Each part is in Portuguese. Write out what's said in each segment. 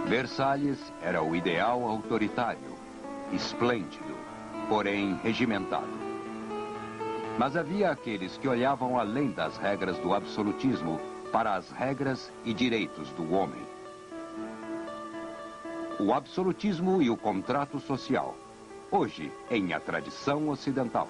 Versalhes era o ideal autoritário, esplêndido, porém regimentado. Mas havia aqueles que olhavam além das regras do absolutismo para as regras e direitos do homem. O absolutismo e o contrato social, hoje em A Tradição Ocidental.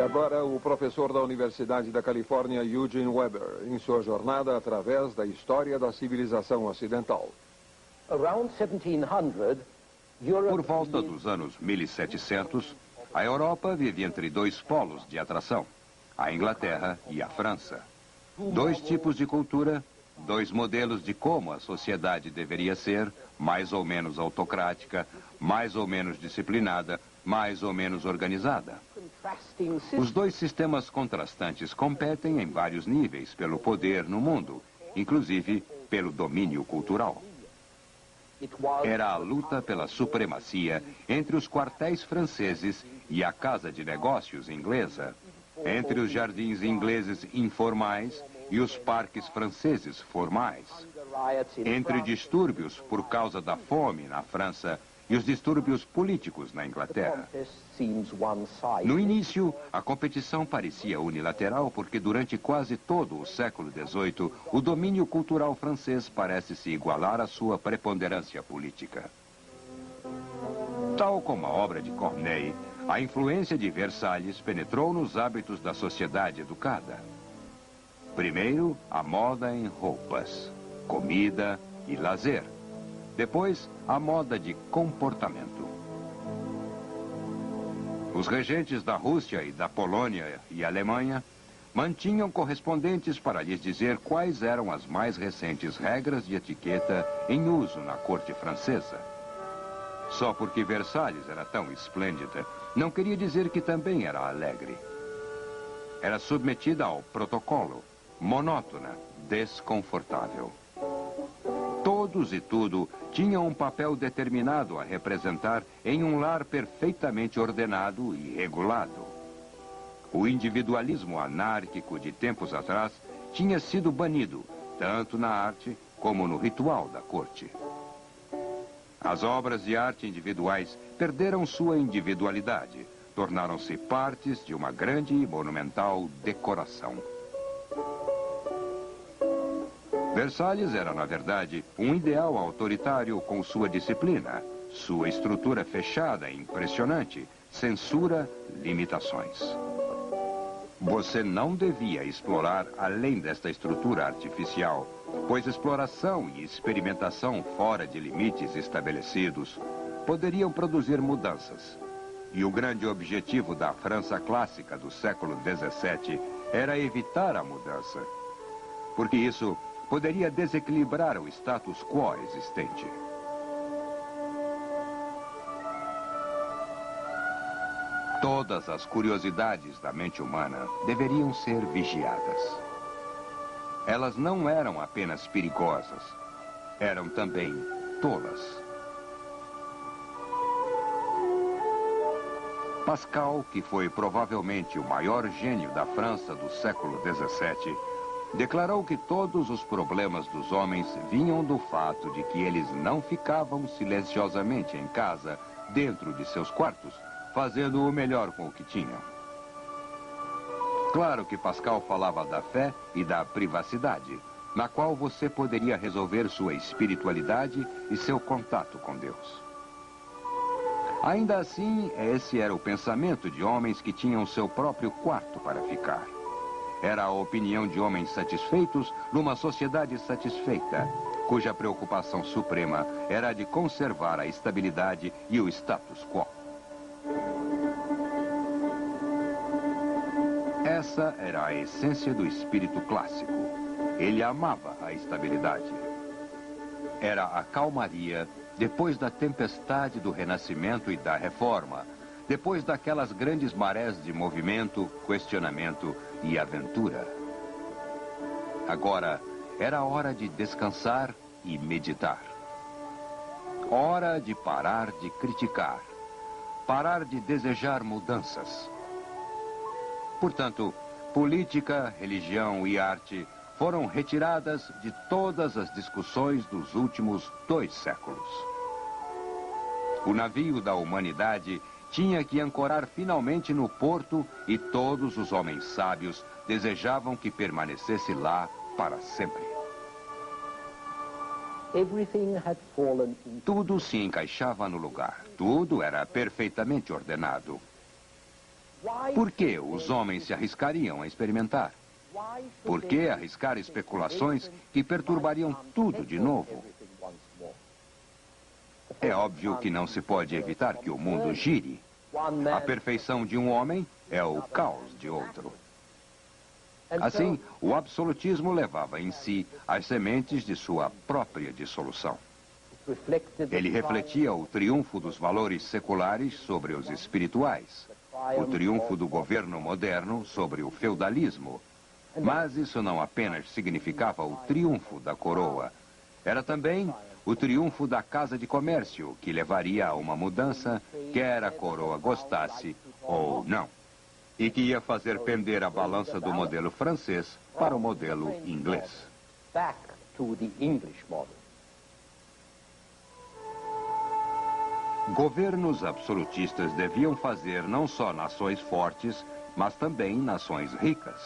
Agora, o professor da Universidade da Califórnia, Eugene Weber, em sua jornada através da história da civilização ocidental. Por volta dos anos 1700, a Europa vive entre dois polos de atração, a Inglaterra e a França. Dois tipos de cultura, dois modelos de como a sociedade deveria ser, mais ou menos autocrática, mais ou menos disciplinada, mais ou menos organizada. Os dois sistemas contrastantes competem em vários níveis pelo poder no mundo, inclusive pelo domínio cultural. Era a luta pela supremacia entre os quartéis franceses e a casa de negócios inglesa, entre os jardins ingleses informais e os parques franceses formais, entre distúrbios por causa da fome na França e os distúrbios políticos na Inglaterra. No início, a competição parecia unilateral porque durante quase todo o século XVIII, o domínio cultural francês parece se igualar à sua preponderância política. Tal como a obra de Corneille, a influência de Versalhes penetrou nos hábitos da sociedade educada. Primeiro, a moda em roupas, comida e lazer. Depois, a moda de comportamento. Os regentes da Rússia e da Polônia e Alemanha mantinham correspondentes para lhes dizer quais eram as mais recentes regras de etiqueta em uso na corte francesa. Só porque Versalhes era tão esplêndida, não queria dizer que também era alegre. Era submetida ao protocolo, monótona, desconfortável. Todos e tudo tinham um papel determinado a representar em um lar perfeitamente ordenado e regulado. O individualismo anárquico de tempos atrás tinha sido banido, tanto na arte como no ritual da corte. As obras de arte individuais perderam sua individualidade, tornaram-se partes de uma grande e monumental decoração. Versalhes era, na verdade, um ideal autoritário com sua disciplina, sua estrutura fechada e impressionante, censura, limitações. Você não devia explorar além desta estrutura artificial, pois exploração e experimentação fora de limites estabelecidos poderiam produzir mudanças. E o grande objetivo da França clássica do século XVII era evitar a mudança, porque isso poderia desequilibrar o status quo existente. Todas as curiosidades da mente humana deveriam ser vigiadas. Elas não eram apenas perigosas, eram também tolas. Pascal, que foi provavelmente o maior gênio da França do século XVII, declarou que todos os problemas dos homens vinham do fato de que eles não ficavam silenciosamente em casa, dentro de seus quartos, fazendo o melhor com o que tinham. Claro que Pascal falava da fé e da privacidade, na qual você poderia resolver sua espiritualidade e seu contato com Deus. Ainda assim, esse era o pensamento de homens que tinham seu próprio quarto para ficar. Era a opinião de homens satisfeitos numa sociedade satisfeita, cuja preocupação suprema era a de conservar a estabilidade e o status quo. Essa era a essência do espírito clássico. Ele amava a estabilidade. Era a calmaria depois da tempestade do Renascimento e da Reforma, depois daquelas grandes marés de movimento, questionamento e aventura. Agora era hora de descansar e meditar. Hora de parar de criticar, parar de desejar mudanças. Portanto, política, religião e arte foram retiradas de todas as discussões dos últimos 2 séculos. O navio da humanidade tinha que ancorar finalmente no porto e todos os homens sábios desejavam que permanecesse lá para sempre. Tudo se encaixava no lugar. Tudo era perfeitamente ordenado. Por que os homens se arriscariam a experimentar? Por que arriscar especulações que perturbariam tudo de novo? É óbvio que não se pode evitar que o mundo gire. A perfeição de um homem é o caos de outro. Assim, o absolutismo levava em si as sementes de sua própria dissolução. Ele refletia o triunfo dos valores seculares sobre os espirituais, o triunfo do governo moderno sobre o feudalismo. Mas isso não apenas significava o triunfo da coroa, era também o triunfo da Casa de Comércio, que levaria a uma mudança, quer a coroa gostasse ou não. E que ia fazer pender a balança do modelo francês para o modelo inglês. Governos absolutistas deviam fazer não só nações fortes, mas também nações ricas.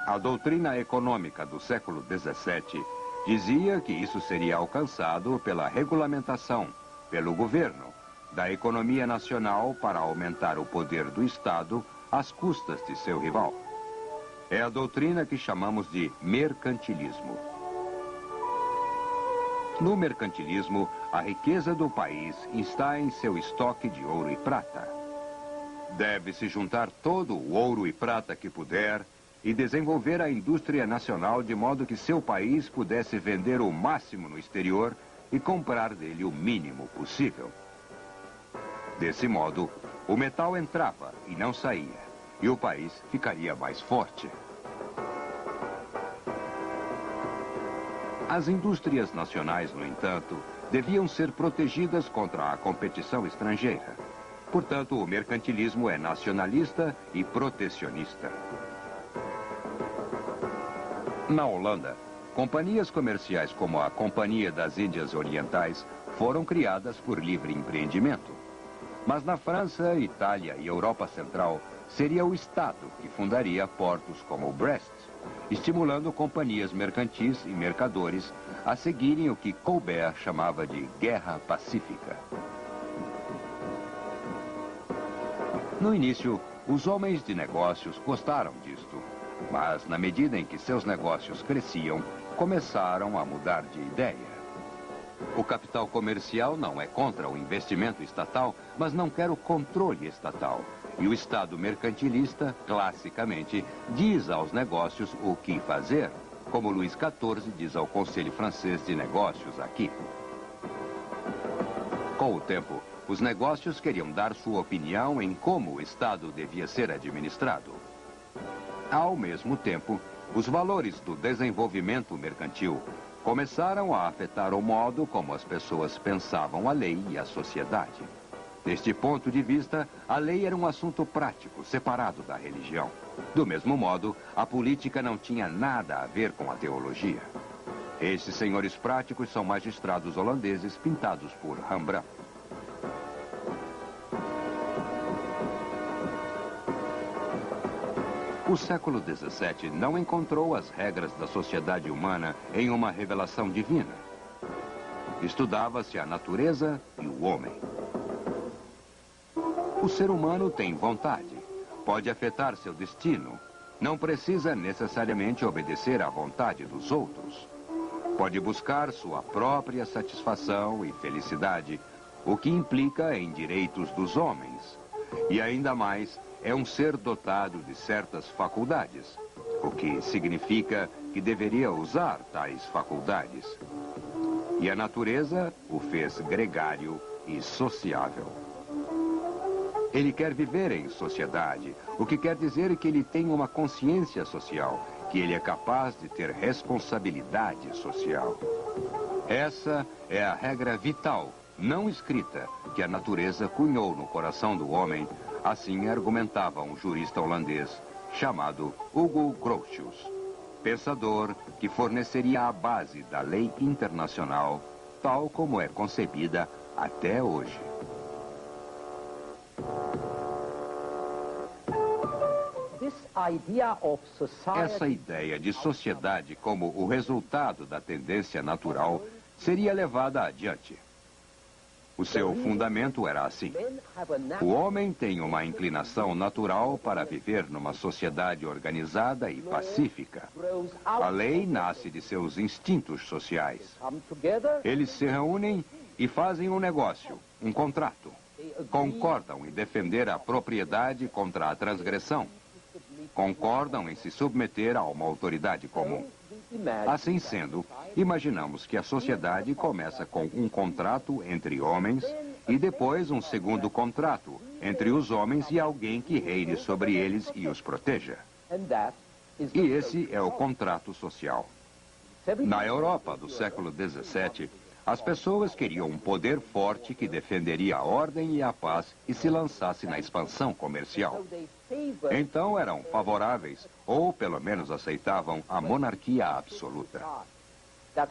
A doutrina econômica do século XVII dizia que isso seria alcançado pela regulamentação, pelo governo, da economia nacional para aumentar o poder do Estado às custas de seu rival. É a doutrina que chamamos de mercantilismo. No mercantilismo, a riqueza do país está em seu estoque de ouro e prata. Deve-se juntar todo o ouro e prata que puder e desenvolver a indústria nacional de modo que seu país pudesse vender o máximo no exterior e comprar dele o mínimo possível. Desse modo, o metal entrava e não saía, e o país ficaria mais forte. As indústrias nacionais, no entanto, deviam ser protegidas contra a competição estrangeira. Portanto, o mercantilismo é nacionalista e protecionista. Na Holanda, companhias comerciais como a Companhia das Índias Orientais foram criadas por livre empreendimento. Mas na França, Itália e Europa Central, seria o Estado que fundaria portos como Brest, estimulando companhias mercantis e mercadores a seguirem o que Colbert chamava de Guerra Pacífica. No início, os homens de negócios gostaram disto, mas na medida em que seus negócios cresciam, começaram a mudar de ideia. O capital comercial não é contra o investimento estatal, mas não quer o controle estatal. E o Estado mercantilista, classicamente, diz aos negócios o que fazer, como Luís XIV diz ao Conselho Francês de Negócios aqui. Com o tempo, os negócios queriam dar sua opinião em como o Estado devia ser administrado. Ao mesmo tempo, os valores do desenvolvimento mercantil começaram a afetar o modo como as pessoas pensavam a lei e a sociedade. Deste ponto de vista, a lei era um assunto prático, separado da religião. Do mesmo modo, a política não tinha nada a ver com a teologia. Estes senhores práticos são magistrados holandeses pintados por Rembrandt. O século XVII não encontrou as regras da sociedade humana em uma revelação divina. Estudava-se a natureza e o homem. O ser humano tem vontade, pode afetar seu destino, não precisa necessariamente obedecer à vontade dos outros. Pode buscar sua própria satisfação e felicidade, o que implica em direitos dos homens. E ainda mais, é um ser dotado de certas faculdades, o que significa que deveria usar tais faculdades. E a natureza o fez gregário e sociável. Ele quer viver em sociedade, o que quer dizer que ele tem uma consciência social, que ele é capaz de ter responsabilidade social. Essa é a regra vital, não escrita, que a natureza cunhou no coração do homem, assim argumentava um jurista holandês chamado Hugo Grotius, pensador que forneceria a base da lei internacional, tal como é concebida até hoje. Essa ideia de sociedade como o resultado da tendência natural seria levada adiante. O seu fundamento era assim: o homem tem uma inclinação natural para viver numa sociedade organizada e pacífica. A lei nasce de seus instintos sociais. Eles se reúnem e fazem um negócio, um contrato. Concordam em defender a propriedade contra a transgressão. Concordam em se submeter a uma autoridade comum. Assim sendo, imaginamos que a sociedade começa com um contrato entre homens e depois um segundo contrato entre os homens e alguém que reine sobre eles e os proteja. E esse é o contrato social. Na Europa do século XVII, as pessoas queriam um poder forte que defenderia a ordem e a paz e se lançasse na expansão comercial. Então eram favoráveis, ou pelo menos aceitavam, a monarquia absoluta.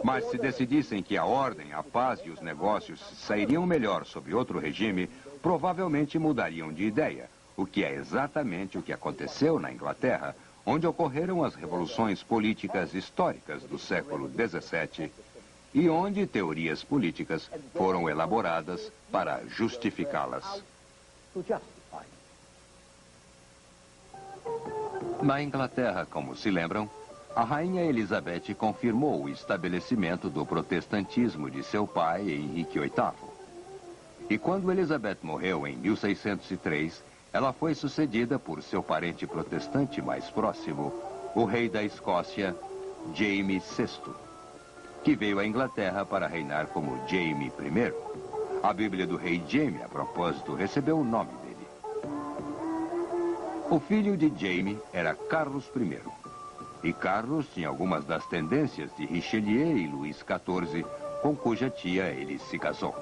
Mas se decidissem que a ordem, a paz e os negócios sairiam melhor sob outro regime, provavelmente mudariam de ideia, o que é exatamente o que aconteceu na Inglaterra, onde ocorreram as revoluções políticas históricas do século XVII e onde teorias políticas foram elaboradas para justificá-las. Na Inglaterra, como se lembram, a rainha Elizabeth confirmou o estabelecimento do protestantismo de seu pai, Henrique VIII. E quando Elizabeth morreu em 1603, ela foi sucedida por seu parente protestante mais próximo, o rei da Escócia, Jaime VI, que veio à Inglaterra para reinar como Jaime I. A Bíblia do rei Jaime, a propósito, recebeu o nome dele. O filho de Jaime era Carlos I. E Carlos tinha algumas das tendências de Richelieu e Luís XIV, com cuja tia ele se casou.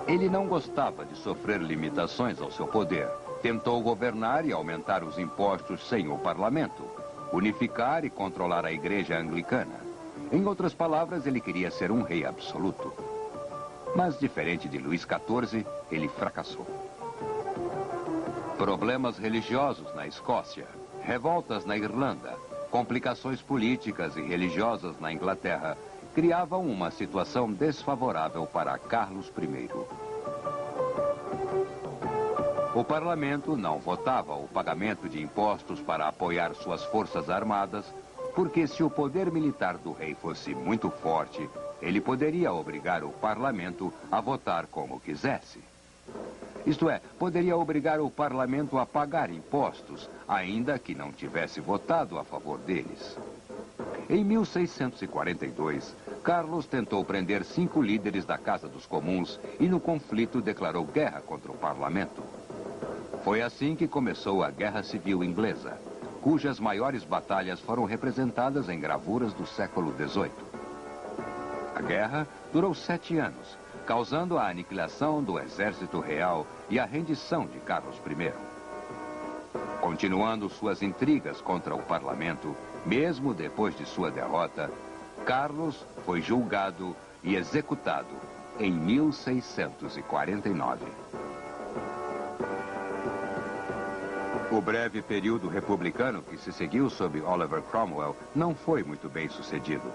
Ele não gostava de sofrer limitações ao seu poder. Tentou governar e aumentar os impostos sem o parlamento, unificar e controlar a igreja anglicana. Em outras palavras, ele queria ser um rei absoluto. Mas, diferente de Luís XIV, ele fracassou. Problemas religiosos na Escócia, revoltas na Irlanda, complicações políticas e religiosas na Inglaterra criavam uma situação desfavorável para Carlos I. O parlamento não votava o pagamento de impostos para apoiar suas forças armadas, porque se o poder militar do rei fosse muito forte, ele poderia obrigar o parlamento a votar como quisesse. Isto é, poderia obrigar o parlamento a pagar impostos, ainda que não tivesse votado a favor deles. Em 1642, Carlos tentou prender 5 líderes da Casa dos Comuns e no conflito declarou guerra contra o parlamento. Foi assim que começou a Guerra Civil Inglesa, cujas maiores batalhas foram representadas em gravuras do século XVIII. A guerra durou 7 anos, causando a aniquilação do exército real e a rendição de Carlos I. Continuando suas intrigas contra o parlamento, mesmo depois de sua derrota, Carlos foi julgado e executado em 1649. O breve período republicano que se seguiu sob Oliver Cromwell não foi muito bem sucedido.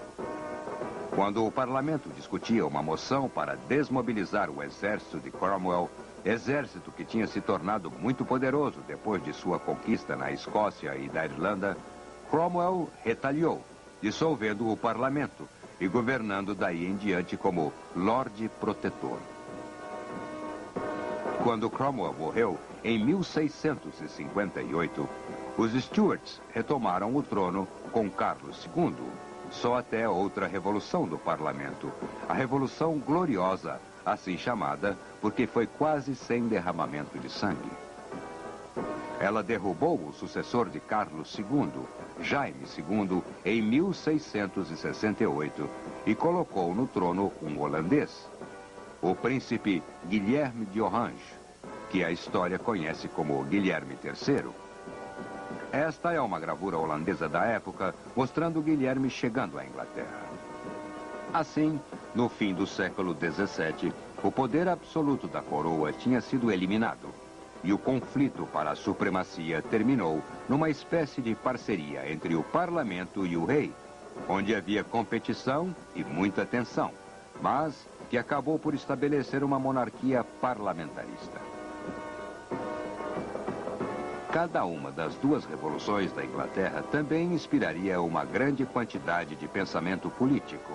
Quando o parlamento discutia uma moção para desmobilizar o exército de Cromwell, exército que tinha se tornado muito poderoso depois de sua conquista na Escócia e na Irlanda, Cromwell retaliou, dissolvendo o parlamento e governando daí em diante como Lorde Protetor. Quando Cromwell morreu, em 1658, os Stuarts retomaram o trono com Carlos II, só até outra revolução do parlamento, a Revolução Gloriosa, assim chamada porque foi quase sem derramamento de sangue. Ela derrubou o sucessor de Carlos II, Jaime II, em 1668 e colocou no trono um holandês, o príncipe Guilherme de Orange, que a história conhece como Guilherme III. Esta é uma gravura holandesa da época, mostrando Guilherme chegando à Inglaterra. Assim, no fim do século XVII, o poder absoluto da coroa tinha sido eliminado e o conflito para a supremacia terminou numa espécie de parceria entre o parlamento e o rei, onde havia competição e muita tensão, mas que acabou por estabelecer uma monarquia parlamentarista. Cada uma das duas revoluções da Inglaterra também inspiraria uma grande quantidade de pensamento político.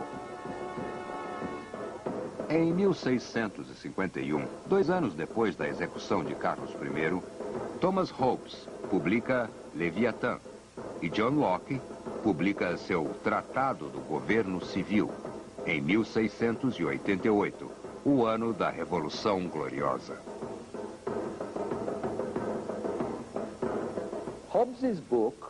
Em 1651, 2 anos depois da execução de Carlos I, Thomas Hobbes publica Leviatã e John Locke publica seu Tratado do Governo Civil, em 1688, o ano da Revolução Gloriosa.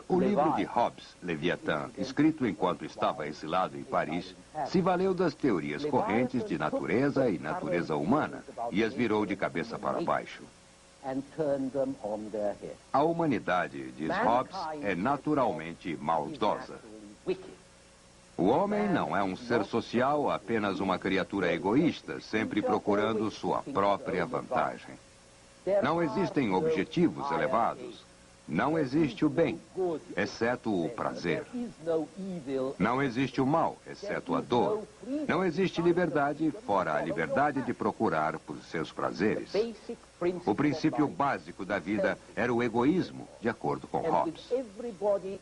O livro de Hobbes, Leviatã, escrito enquanto estava exilado em Paris, se valeu das teorias correntes de natureza e natureza humana e as virou de cabeça para baixo. A humanidade, diz Hobbes, é naturalmente maldosa. O homem não é um ser social, apenas uma criatura egoísta, sempre procurando sua própria vantagem. Não existem objetivos elevados. Não existe o bem, exceto o prazer. Não existe o mal, exceto a dor. Não existe liberdade, fora a liberdade de procurar por seus prazeres. O princípio básico da vida era o egoísmo, de acordo com Hobbes.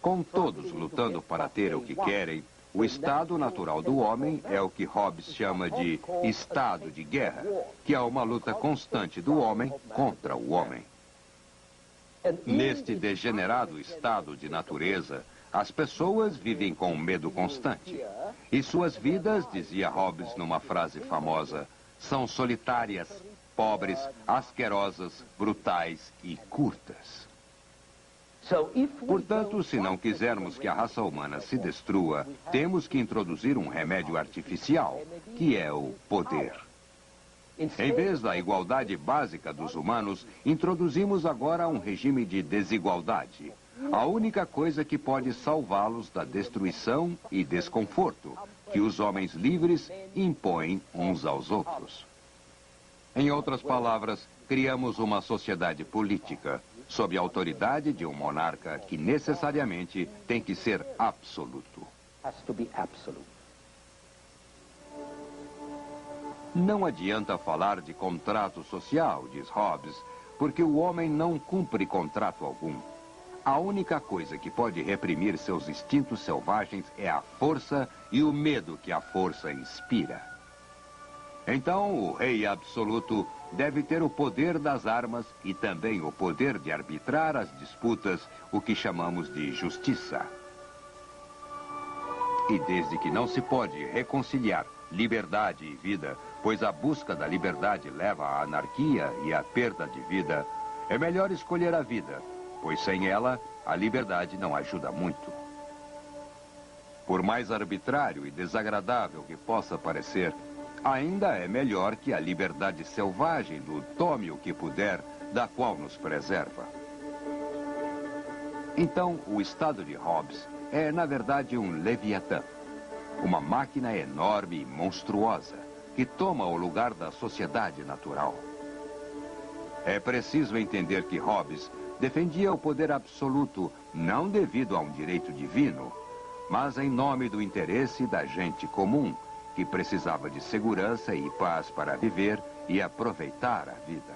Com todos lutando para ter o que querem, o estado natural do homem é o que Hobbes chama de estado de guerra, que é uma luta constante do homem contra o homem. Neste degenerado estado de natureza, as pessoas vivem com medo constante. E suas vidas, dizia Hobbes numa frase famosa, são solitárias, pobres, asquerosas, brutais e curtas. Portanto, se não quisermos que a raça humana se destrua, temos que introduzir um remédio artificial, que é o poder. Em vez da igualdade básica dos humanos, introduzimos agora um regime de desigualdade. A única coisa que pode salvá-los da destruição e desconforto que os homens livres impõem uns aos outros. Em outras palavras, criamos uma sociedade política, sob a autoridade de um monarca que necessariamente tem que ser absoluto. Não adianta falar de contrato social, diz Hobbes, porque o homem não cumpre contrato algum. A única coisa que pode reprimir seus instintos selvagens é a força e o medo que a força inspira. Então, o rei absoluto deve ter o poder das armas e também o poder de arbitrar as disputas, o que chamamos de justiça. E desde que não se pode reconciliar liberdade e vida, pois a busca da liberdade leva à anarquia e à perda de vida, é melhor escolher a vida, pois sem ela, a liberdade não ajuda muito. Por mais arbitrário e desagradável que possa parecer, ainda é melhor que a liberdade selvagem do tome o que puder, da qual nos preserva. Então, o estado de Hobbes é, na verdade, um Leviatã, uma máquina enorme e monstruosa, que toma o lugar da sociedade natural. É preciso entender que Hobbes defendia o poder absoluto não devido a um direito divino, mas em nome do interesse da gente comum, que precisava de segurança e paz para viver e aproveitar a vida.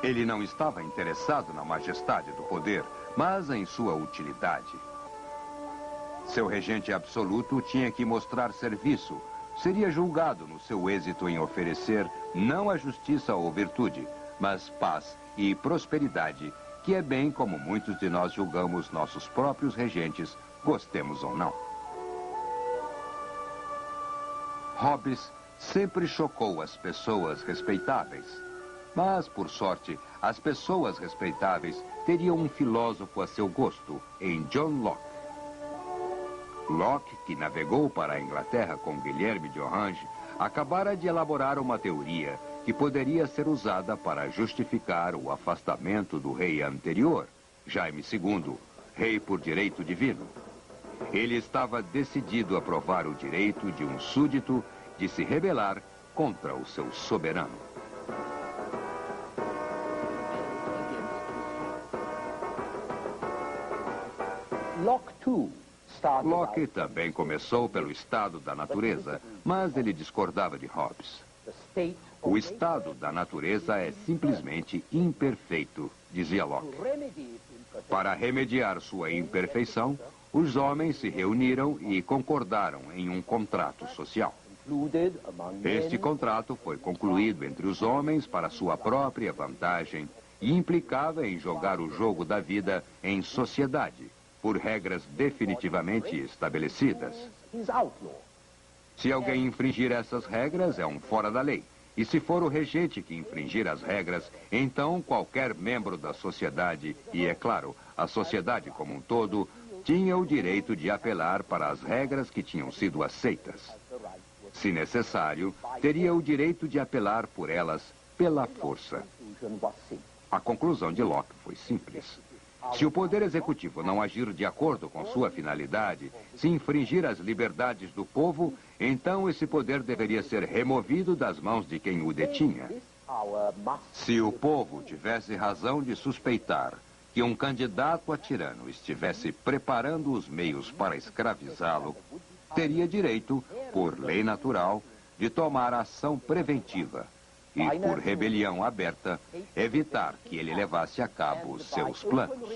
Ele não estava interessado na majestade do poder, mas em sua utilidade. Seu regente absoluto tinha que mostrar serviço, seria julgado no seu êxito em oferecer não a justiça ou virtude, mas paz e prosperidade, que é bem como muitos de nós julgamos nossos próprios regentes, gostemos ou não. Hobbes sempre chocou as pessoas respeitáveis. Mas, por sorte, as pessoas respeitáveis teriam um filósofo a seu gosto, em John Locke. Locke, que navegou para a Inglaterra com Guilherme de Orange, acabara de elaborar uma teoria que poderia ser usada para justificar o afastamento do rei anterior, Jaime II, rei por direito divino. Ele estava decidido a provar o direito de um súdito de se rebelar contra o seu soberano. Locke também começou pelo estado da natureza, mas ele discordava de Hobbes. O estado da natureza é simplesmente imperfeito, dizia Locke. Para remediar sua imperfeição, os homens se reuniram e concordaram em um contrato social. Este contrato foi concluído entre os homens para sua própria vantagem e implicava em jogar o jogo da vida em sociedade, por regras definitivamente estabelecidas. Se alguém infringir essas regras, é um fora da lei. E se for o regente que infringir as regras, então qualquer membro da sociedade, e é claro, a sociedade como um todo, tinha o direito de apelar para as regras que tinham sido aceitas. Se necessário, teria o direito de apelar por elas pela força. A conclusão de Locke foi simples. Se o Poder Executivo não agir de acordo com sua finalidade, se infringir as liberdades do povo, então esse poder deveria ser removido das mãos de quem o detinha. Se o povo tivesse razão de suspeitar que um candidato a tirano estivesse preparando os meios para escravizá-lo, teria direito, por lei natural, de tomar ação preventiva e, por rebelião aberta, evitar que ele levasse a cabo seus planos.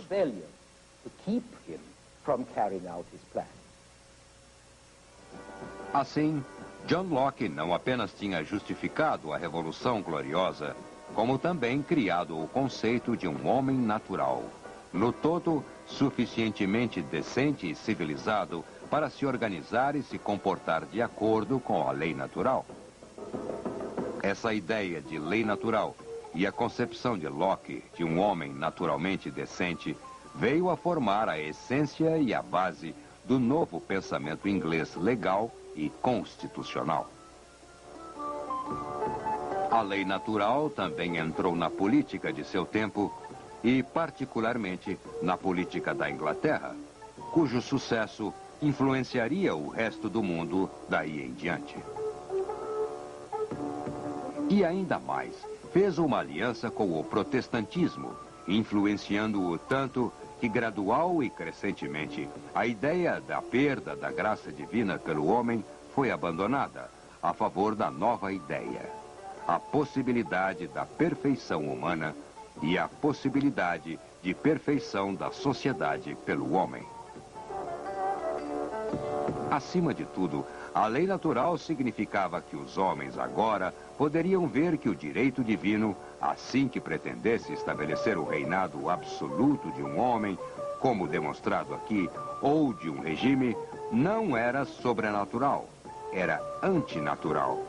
Assim, John Locke não apenas tinha justificado a Revolução Gloriosa, como também criado o conceito de um homem natural, no todo suficientemente decente e civilizado para se organizar e se comportar de acordo com a lei natural. Essa ideia de lei natural e a concepção de Locke de um homem naturalmente decente veio a formar a essência e a base do novo pensamento inglês legal e constitucional. A lei natural também entrou na política de seu tempo e, particularmente, na política da Inglaterra, cujo sucesso influenciaria o resto do mundo daí em diante. E ainda mais, fez uma aliança com o protestantismo, influenciando-o tanto que gradual e crescentemente a ideia da perda da graça divina pelo homem foi abandonada a favor da nova ideia, a possibilidade da perfeição humana e a possibilidade de perfeição da sociedade pelo homem. Acima de tudo, a lei natural significava que os homens agora poderiam ver que o direito divino, assim que pretendesse estabelecer o reinado absoluto de um homem, como demonstrado aqui, ou de um regime, não era sobrenatural, era antinatural.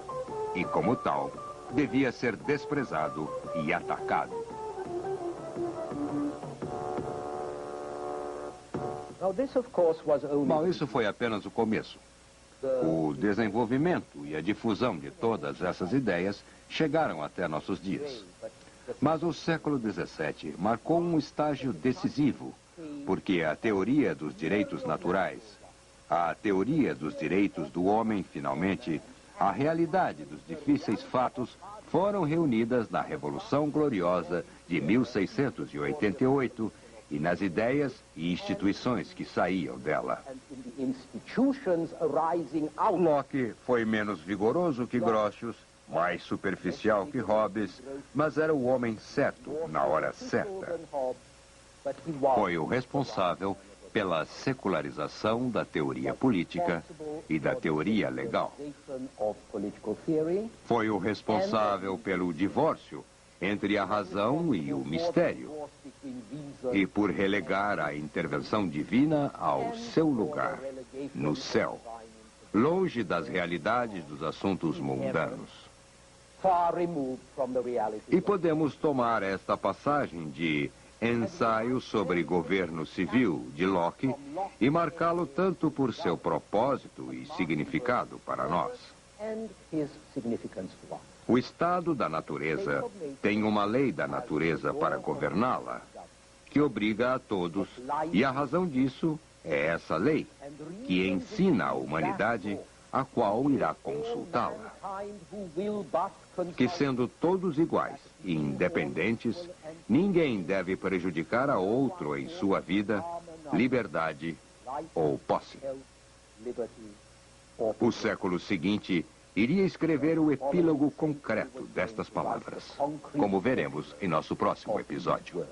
E como tal, devia ser desprezado e atacado. Bom, isso foi apenas o começo. O desenvolvimento e a difusão de todas essas ideias chegaram até nossos dias. Mas o século XVII marcou um estágio decisivo, porque a teoria dos direitos naturais, a teoria dos direitos do homem, finalmente, a realidade dos difíceis fatos foram reunidas na Revolução Gloriosa de 1688 e nas ideias e instituições que saíam dela. Locke foi menos vigoroso que Grotius, mais superficial que Hobbes, mas era o homem certo na hora certa. Foi o responsável pela secularização da teoria política e da teoria legal. Foi o responsável pelo divórcio entre a razão e o mistério, e por relegar a intervenção divina ao seu lugar, no céu, longe das realidades dos assuntos mundanos. E podemos tomar esta passagem de Ensaio sobre Governo Civil, de Locke, e marcá-lo tanto por seu propósito e significado para nós. O estado da natureza tem uma lei da natureza para governá-la, que obriga a todos, e a razão disso é essa lei, que ensina à humanidade a qual irá consultá-la. Que sendo todos iguais e independentes, ninguém deve prejudicar a outro em sua vida, liberdade ou posse. O século seguinte iria escrever o epílogo concreto destas palavras, como veremos em nosso próximo episódio.